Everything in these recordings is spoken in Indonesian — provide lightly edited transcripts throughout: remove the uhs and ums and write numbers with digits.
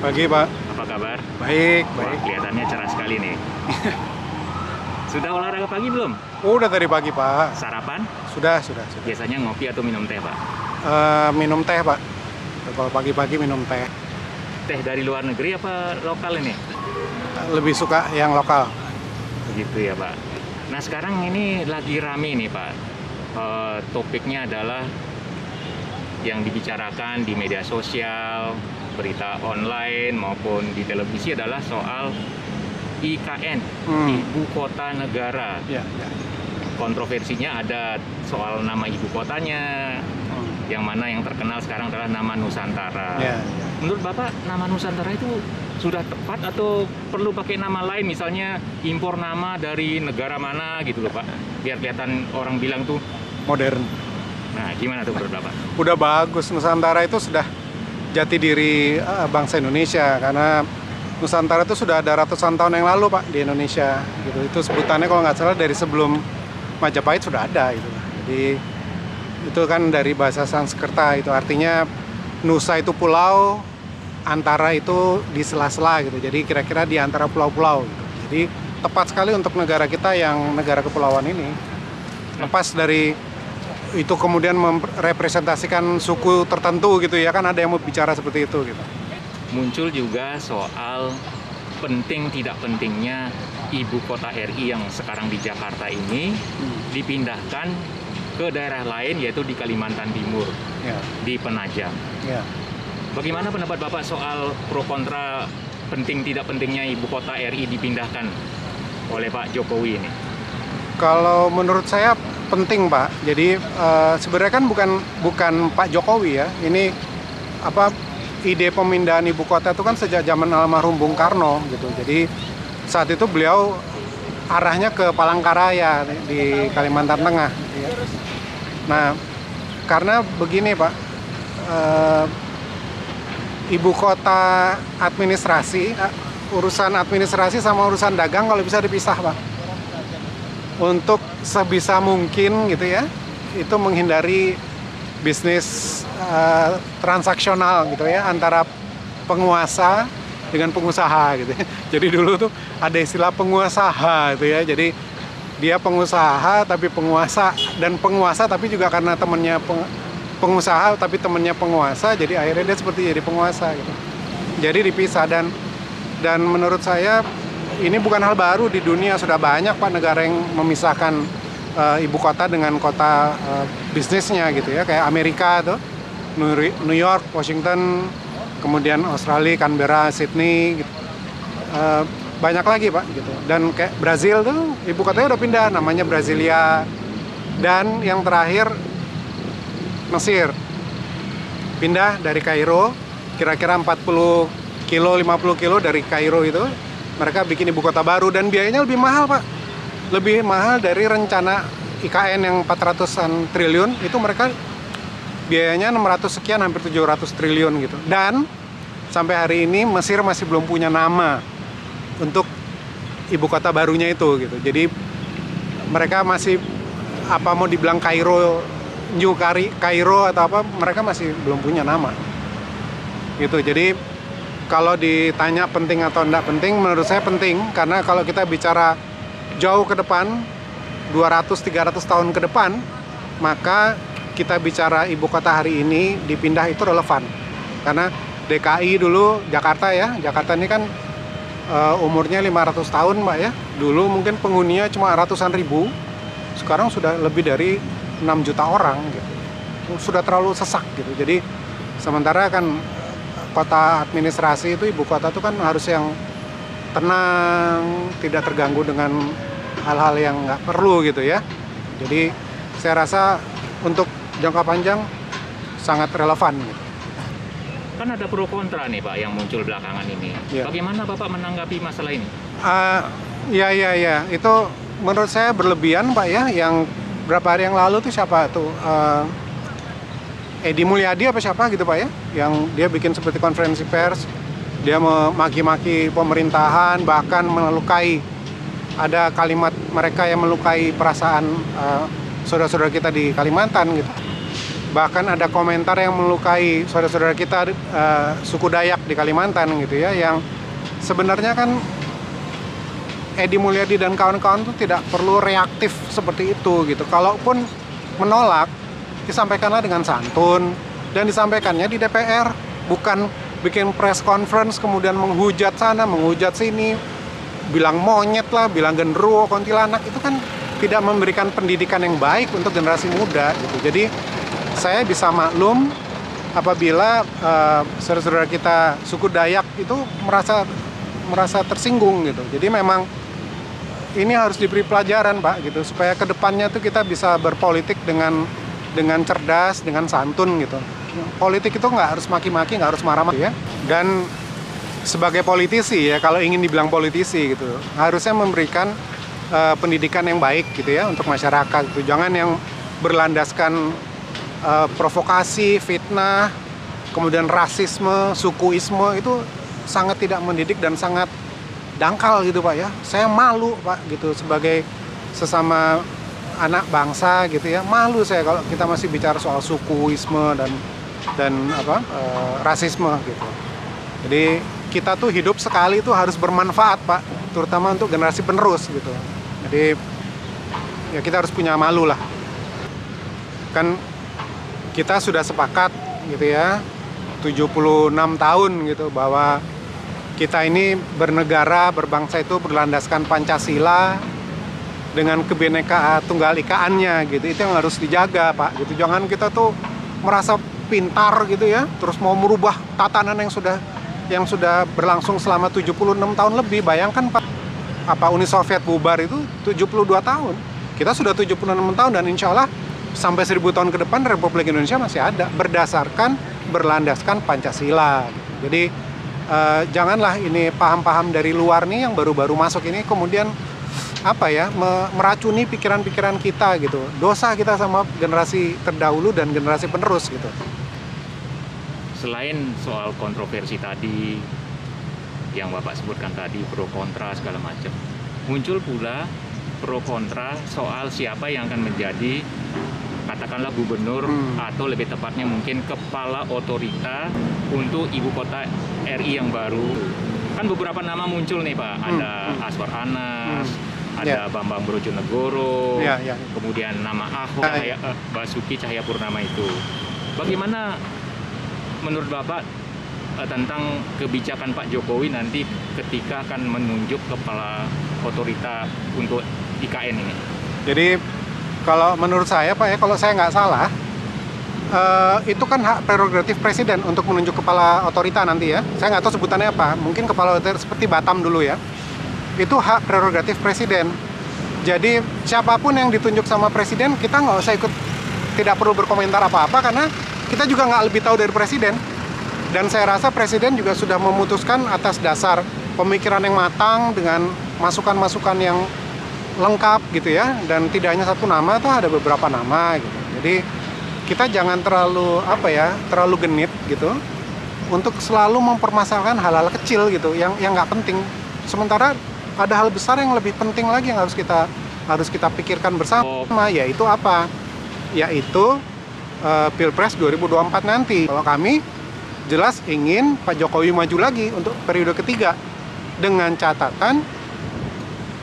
Pagi, Pak. Apa kabar? Baik, Wah, baik. kelihatannya cerah sekali nih. Sudah olahraga pagi belum? Udah tadi pagi, Pak. Sarapan? Sudah. Biasanya ngopi atau minum teh, Pak? Minum teh, Pak. Kalau pagi-pagi minum teh. Teh dari luar negeri apa lokal ini? Lebih suka yang lokal. Begitu ya, Pak. Nah, sekarang ini lagi rame nih, Pak. Topiknya adalah yang dibicarakan di media sosial, berita online maupun di televisi adalah soal IKN, Ibu Kota Negara. Ya. Kontroversinya ada soal nama ibu kotanya, yang mana yang terkenal sekarang adalah nama Nusantara. Ya. Menurut Bapak, nama Nusantara itu sudah tepat atau perlu pakai nama lain, misalnya impor nama dari negara mana gitu loh, Pak, biar kelihatan orang bilang tuh Modern. nah gimana tuh menurut Bapak? Udah bagus. Nusantara itu sudah jati diri bangsa Indonesia, karena Nusantara itu sudah ada ratusan tahun yang lalu, Pak, di Indonesia. Gitu. Itu sebutannya kalau nggak salah dari sebelum Majapahit sudah ada. Gitu. Jadi itu kan dari bahasa Sanskerta, itu artinya Nusa itu pulau, antara itu di sela-sela gitu. Jadi kira-kira di antara pulau-pulau gitu. Jadi tepat sekali untuk negara kita yang negara kepulauan ini. Lepas dari itu kemudian merepresentasikan suku tertentu gitu ya, kan ada yang mau bicara seperti itu gitu. Muncul juga soal penting tidak pentingnya ibu kota RI yang sekarang di Jakarta ini dipindahkan ke daerah lain, yaitu di Kalimantan Timur, Ya. di Penajam. Ya. Bagaimana pendapat Bapak soal pro kontra penting tidak pentingnya ibu kota RI dipindahkan oleh Pak Jokowi ini? Kalau menurut saya penting, Pak. Jadi sebenarnya kan bukan Pak Jokowi ya. Ini ide pemindahan ibu kota itu kan sejak zaman almarhum Bung Karno gitu. Jadi saat itu beliau arahnya ke Palangkaraya di Kalimantan Tengah. Ya. Nah, karena begini, Pak, ibu kota administrasi, urusan administrasi sama urusan dagang kalau bisa dipisah, Pak. Untuk sebisa mungkin gitu ya, itu menghindari bisnis transaksional gitu ya, antara penguasa dengan pengusaha gitu ya. Jadi dulu tuh ada istilah penguasaha gitu ya. Jadi dia pengusaha tapi penguasa, dan penguasa tapi juga karena temennya pengusaha tapi temennya penguasa, jadi akhirnya dia seperti jadi penguasa gitu. Jadi dipisah, dan menurut saya ini bukan hal baru di dunia, sudah banyak, Pak, negara yang memisahkan ibu kota dengan kota bisnisnya gitu ya, kayak Amerika tuh, New York, Washington, kemudian Australia, Canberra, Sydney gitu. Banyak lagi, Pak, gitu. Dan kayak Brazil tuh ibu kotanya udah pindah, namanya Brasilia. Dan yang terakhir Mesir, pindah dari Kairo, kira-kira 40 kilo, 50 kilo dari Kairo itu mereka bikin ibu kota baru, dan biayanya lebih mahal, Pak. Lebih mahal dari rencana IKN yang 400-an triliun, itu mereka biayanya 600 sekian, hampir 700 triliun gitu. Dan sampai hari ini Mesir masih belum punya nama untuk ibu kota barunya itu gitu. Jadi mereka masih mau dibilang New Kairo atau apa, mereka masih belum punya nama. Gitu. Jadi kalau ditanya penting atau enggak penting, menurut saya penting, karena kalau kita bicara jauh ke depan, 200-300 tahun ke depan, maka kita bicara ibu kota hari ini dipindah itu relevan. Karena DKI dulu, Jakarta ya, Jakarta ini kan umurnya 500 tahun, Mbak ya. Dulu mungkin penghuninya cuma ratusan ribu, sekarang sudah lebih dari 6 juta orang gitu. Sudah terlalu sesak gitu. Jadi sementara kan kota administrasi itu, ibu kota itu kan harus yang tenang, tidak terganggu dengan hal-hal yang nggak perlu gitu ya. Jadi saya rasa untuk jangka panjang sangat relevan gitu. Kan ada pro kontra nih, Pak, yang muncul belakangan ini. Ya. Bagaimana Bapak menanggapi masalah ini? Ya. Itu menurut saya berlebihan, Pak ya. Yang berapa hari yang lalu tuh siapa tuh? Edi Mulyadi apa siapa gitu, Pak ya, yang dia bikin seperti konferensi pers, dia memaki-maki pemerintahan, bahkan melukai, ada kalimat mereka yang melukai perasaan saudara-saudara kita di Kalimantan gitu. Bahkan ada komentar yang melukai saudara-saudara kita suku Dayak di Kalimantan gitu ya, yang sebenarnya kan Edi Mulyadi dan kawan-kawan itu tidak perlu reaktif seperti itu gitu. Kalaupun menolak, disampaikanlah dengan santun dan disampaikannya di DPR, bukan bikin press conference kemudian menghujat sana, menghujat sini, bilang monyet lah, bilang genderuwo, kuntilanak. Itu kan tidak memberikan pendidikan yang baik untuk generasi muda gitu. Jadi saya bisa maklum apabila saudara-saudara kita suku Dayak itu merasa tersinggung gitu. Jadi memang ini harus diberi pelajaran Pak gitu, supaya kedepannya tuh kita bisa berpolitik dengan cerdas, dengan santun gitu. Politik itu nggak harus maki-maki, nggak harus marah-marah ya. Dan sebagai politisi ya, kalau ingin dibilang politisi gitu, harusnya memberikan pendidikan yang baik gitu ya untuk masyarakat gitu. Jangan yang berlandaskan provokasi, fitnah, kemudian rasisme, sukuisme, itu sangat tidak mendidik dan sangat dangkal gitu Pak ya. Saya malu Pak gitu sebagai sesama anak bangsa gitu ya. Malu saya kalau kita masih bicara soal sukuisme dan rasisme gitu. Jadi kita tuh hidup sekali itu harus bermanfaat Pak, terutama untuk generasi penerus gitu. Jadi ya kita harus punya malu lah. Kan kita sudah sepakat gitu ya, 76 tahun gitu, bahwa kita ini bernegara, berbangsa itu berlandaskan Pancasila dengan kebinekaan tunggal ikaannya gitu. Itu yang harus dijaga Pak gitu. Jangan kita tuh merasa pintar gitu ya, terus mau merubah tatanan yang sudah berlangsung selama 76 tahun lebih. Bayangkan Pak, Uni Soviet bubar itu 72 tahun. Kita sudah 76 tahun dan insya Allah sampai 1000 tahun ke depan Republik Indonesia masih ada, berlandaskan Pancasila. Jadi janganlah ini paham-paham dari luar nih yang baru-baru masuk ini kemudian meracuni pikiran-pikiran kita gitu. Dosa kita sama generasi terdahulu dan generasi penerus gitu. Selain soal kontroversi tadi yang Bapak sebutkan tadi, pro kontra segala macam, muncul pula pro kontra soal siapa yang akan menjadi katakanlah gubernur atau lebih tepatnya mungkin kepala otorita untuk ibu kota RI yang baru. Kan beberapa nama muncul nih Pak, ada Aswar Anas, ada Bambang Brojonegoro, kemudian nama Ahok, Basuki Cahayapurnama itu. Bagaimana menurut Bapak tentang kebijakan Pak Jokowi nanti ketika akan menunjuk kepala otorita untuk IKN ini? Jadi kalau menurut saya Pak ya, kalau saya nggak salah, itu kan hak prerogatif presiden untuk menunjuk kepala otorita nanti ya. Saya nggak tahu sebutannya apa, mungkin kepala otorita seperti Batam dulu ya. Itu hak prerogatif presiden. Jadi siapapun yang ditunjuk sama presiden, kita nggak usah tidak perlu berkomentar apa-apa, karena kita juga nggak lebih tahu dari presiden. Dan saya rasa presiden juga sudah memutuskan atas dasar pemikiran yang matang dengan masukan-masukan yang lengkap gitu ya, dan tidak hanya satu nama, tuh ada beberapa nama gitu. Jadi kita jangan terlalu genit gitu untuk selalu mempermasalahkan hal-hal kecil gitu yang nggak penting. Sementara ada hal besar yang lebih penting lagi yang harus kita pikirkan bersama, yaitu apa? Yaitu Pilpres 2024 nanti. Kalau kami jelas ingin Pak Jokowi maju lagi untuk periode ketiga dengan catatan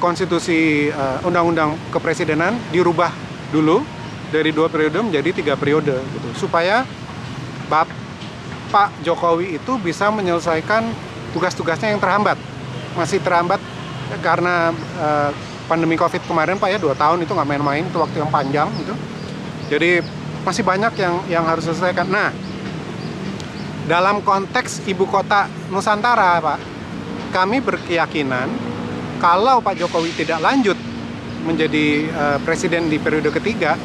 konstitusi undang-undang kepresidenan dirubah dulu dari 2 periode menjadi 3 periode gitu, supaya Pak Jokowi itu bisa menyelesaikan tugas-tugasnya yang masih terhambat karena pandemi Covid kemarin Pak ya, 2 tahun itu nggak main-main, itu waktu yang panjang gitu. Jadi masih banyak yang harus diselesaikan. Nah, dalam konteks ibu kota Nusantara Pak, kami berkeyakinan kalau Pak Jokowi tidak lanjut menjadi presiden di periode ketiga,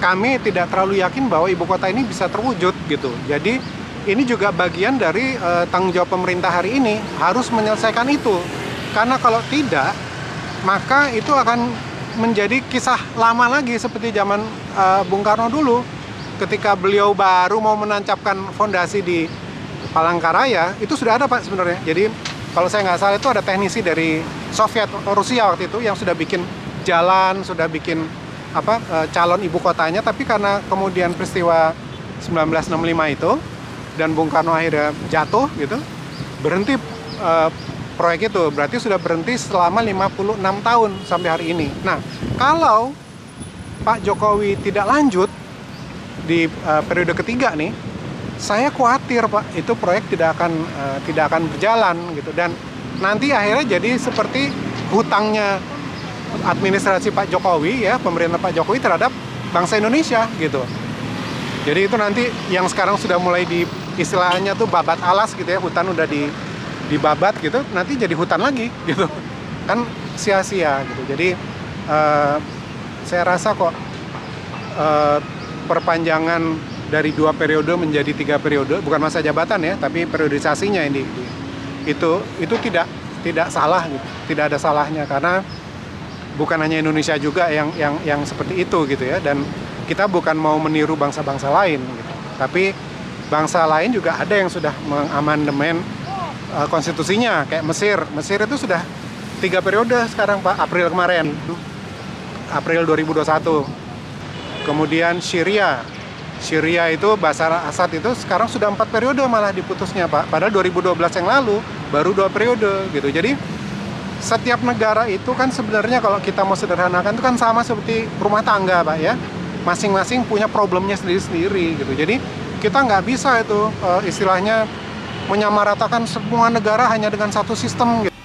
kami tidak terlalu yakin bahwa ibu kota ini bisa terwujud gitu. Jadi ini juga bagian dari tanggung jawab pemerintah hari ini, harus menyelesaikan itu. Karena kalau tidak, maka itu akan menjadi kisah lama lagi seperti zaman Bung Karno dulu, ketika beliau baru mau menancapkan fondasi di Palangkaraya. Itu sudah ada Pak sebenarnya. Jadi kalau saya nggak salah itu ada teknisi dari Soviet atau Rusia waktu itu yang sudah bikin jalan, sudah bikin calon ibu kotanya, tapi karena kemudian peristiwa 1965 itu dan Bung Karno akhirnya jatuh gitu, berhenti proyek itu. Berarti sudah berhenti selama 56 tahun sampai hari ini. Nah, kalau Pak Jokowi tidak lanjut di periode ketiga nih, saya khawatir Pak, itu proyek tidak akan berjalan gitu, dan nanti akhirnya jadi seperti hutangnya administrasi Pak Jokowi ya, pemerintah Pak Jokowi terhadap bangsa Indonesia gitu. Jadi itu nanti yang sekarang sudah mulai di istilahnya tuh babat alas gitu ya, hutan udah dibabat gitu, nanti jadi hutan lagi gitu. Kan sia-sia gitu. Jadi saya rasa kok perpanjangan dari 2 periode menjadi 3 periode, bukan masa jabatan ya, tapi periodisasinya ini itu tidak salah gitu. Tidak ada salahnya, karena bukan hanya Indonesia juga yang seperti itu gitu ya, dan kita bukan mau meniru bangsa-bangsa lain gitu. Tapi bangsa lain juga ada yang sudah mengamandemen konstitusinya, kayak Mesir itu sudah 3 periode sekarang Pak, April kemarin, April 2021. Kemudian Syria itu Bashar Assad itu sekarang sudah 4 periode malah diputusnya Pak, padahal 2012 yang lalu baru 2 periode gitu. Jadi setiap negara itu kan sebenarnya kalau kita mau sederhanakan itu kan sama seperti rumah tangga Pak ya, masing-masing punya problemnya sendiri-sendiri gitu. Jadi kita nggak bisa itu istilahnya menyamaratakan semua negara hanya dengan satu sistem gitu.